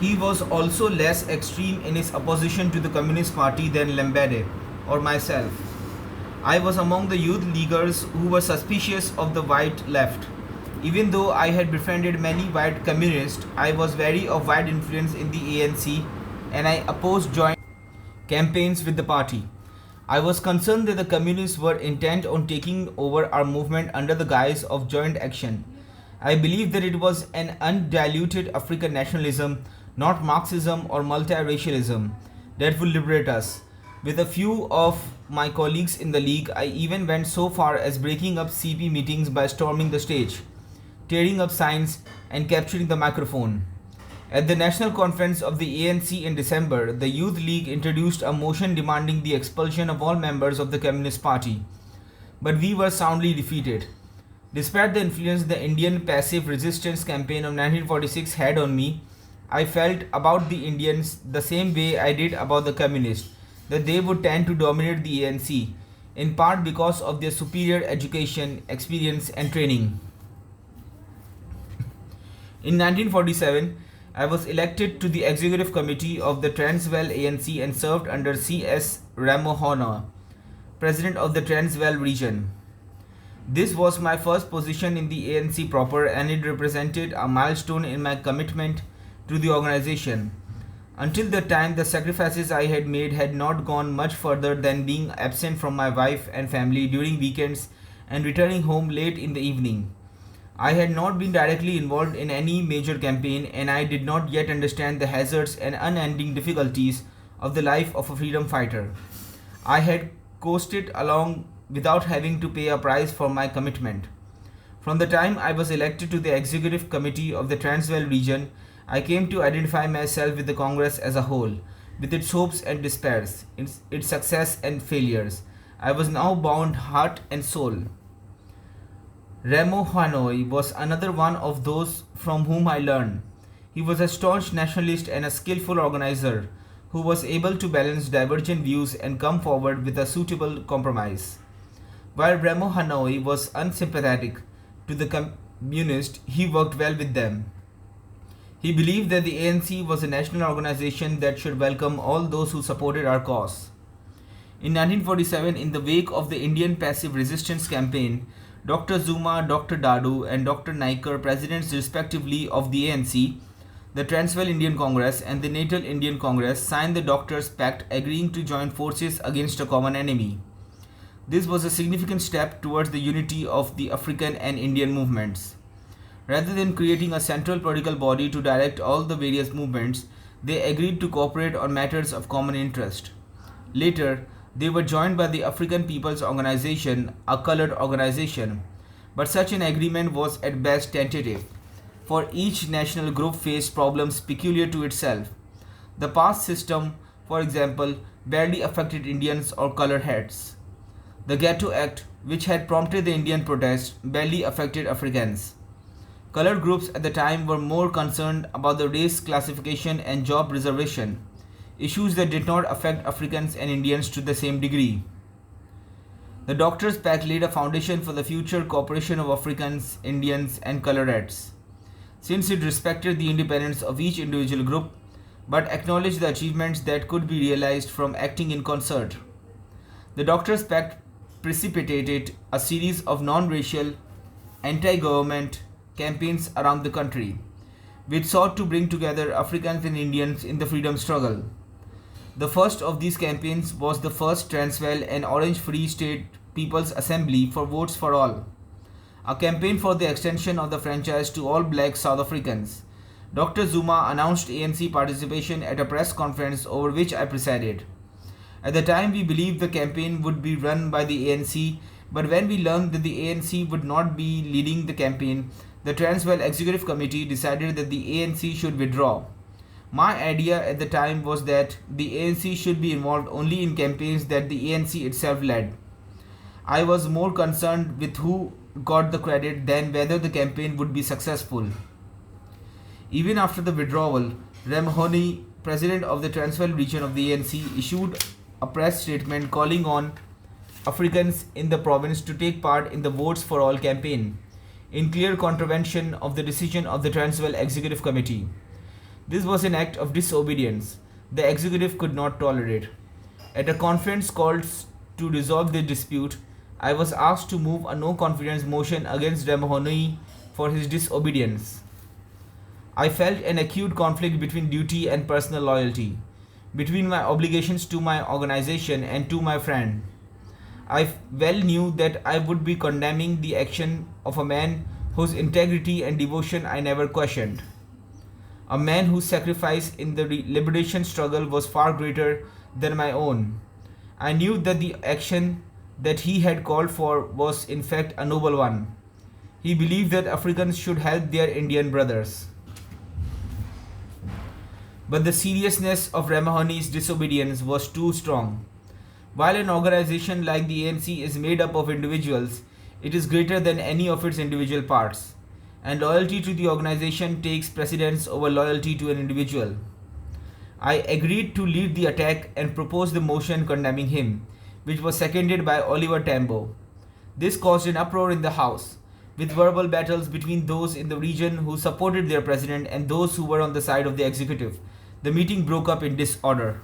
He was also less extreme in his opposition to the Communist Party than Lembede or myself. I was among the youth leaguers who were suspicious of the white left. Even though I had befriended many white communists, I was wary of white influence in the ANC and I opposed joint campaigns with the party. I was concerned that the communists were intent on taking over our movement under the guise of joint action. I believed that it was an undiluted African nationalism, not Marxism or multiracialism, that would liberate us. With a few of my colleagues in the league, I even went so far as breaking up CP meetings by storming the stage, tearing up signs, and capturing the microphone. At the national conference of the ANC in December, the Youth League introduced a motion demanding the expulsion of all members of the Communist Party. But we were soundly defeated. Despite the influence the Indian passive resistance campaign of 1946 had on me, I felt about the Indians the same way I did about the communists, that they would tend to dominate the ANC, in part because of their superior education, experience, and training. In 1947, I was elected to the executive committee of the Transvaal ANC and served under C.S. Ramohona, president of the Transvaal region. This was my first position in the ANC proper and it represented a milestone in my commitment to the organization. Until the time, the sacrifices I had made had not gone much further than being absent from my wife and family during weekends and returning home late in the evening. I had not been directly involved in any major campaign and I did not yet understand the hazards and unending difficulties of the life of a freedom fighter. I had coasted along without having to pay a price for my commitment. From the time I was elected to the executive committee of the Transvaal region, I came to identify myself with the Congress as a whole, with its hopes and despairs, its success and failures. I was now bound heart and soul. Remo Hanoi was another one of those from whom I learned. He was a staunch nationalist and a skillful organizer who was able to balance divergent views and come forward with a suitable compromise. While Remo Hanoi was unsympathetic to the communists, he worked well with them. He believed that the ANC was a national organization that should welcome all those who supported our cause. In 1947, in the wake of the Indian passive resistance campaign, Dr. Zuma, Dr. Dadu, and Dr. Naicker, presidents respectively of the ANC, the Transvaal Indian Congress, and the Natal Indian Congress, signed the Doctors' Pact agreeing to join forces against a common enemy. This was a significant step towards the unity of the African and Indian movements. Rather than creating a central political body to direct all the various movements, they agreed to cooperate on matters of common interest. Later, they were joined by the African People's Organization, a colored organization, but such an agreement was at best tentative, for each national group faced problems peculiar to itself. The past system, for example, barely affected Indians or colored heads. The Ghetto Act, which had prompted the Indian protest, barely affected Africans. Colored groups at the time were more concerned about the race classification and job reservation, issues that did not affect Africans and Indians to the same degree. The Doctors' Pact laid a foundation for the future cooperation of Africans, Indians, and colorettes, since it respected the independence of each individual group but acknowledged the achievements that could be realized from acting in concert. The Doctors' Pact precipitated a series of non-racial, anti-government campaigns around the country, which sought to bring together Africans and Indians in the freedom struggle. The first of these campaigns was the first Transvaal and Orange Free State People's Assembly for Votes for All, a campaign for the extension of the franchise to all black South Africans. Dr. Zuma announced ANC participation at a press conference over which I presided. At the time, we believed the campaign would be run by the ANC, but when we learned that the ANC would not be leading the campaign, the Transvaal Executive Committee decided that the ANC should withdraw. My idea at the time was that the ANC should be involved only in campaigns that the ANC itself led. I was more concerned with who got the credit than whether the campaign would be successful. Even after the withdrawal, Ramhoni, president of the Transvaal region of the ANC, issued a press statement calling on Africans in the province to take part in the Votes for All campaign, in clear contravention of the decision of the Transvaal Executive Committee. This was an act of disobedience the executive could not tolerate. At a conference called to resolve the dispute, I was asked to move a no confidence motion against Ramahony for his disobedience. I felt an acute conflict between duty and personal loyalty, between my obligations to my organization and to my friend. I well knew that I would be condemning the action of a man whose integrity and devotion I never questioned. A man whose sacrifice in the liberation struggle was far greater than my own. I knew that the action that he had called for was in fact a noble one. He believed that Africans should help their Indian brothers. But the seriousness of Ramahony's disobedience was too strong. While an organization like the ANC is made up of individuals, it is greater than any of its individual parts, and loyalty to the organization takes precedence over loyalty to an individual. I agreed to lead the attack and proposed the motion condemning him, which was seconded by Oliver Tambo. This caused an uproar in the House, with verbal battles between those in the region who supported their president and those who were on the side of the executive. The meeting broke up in disorder.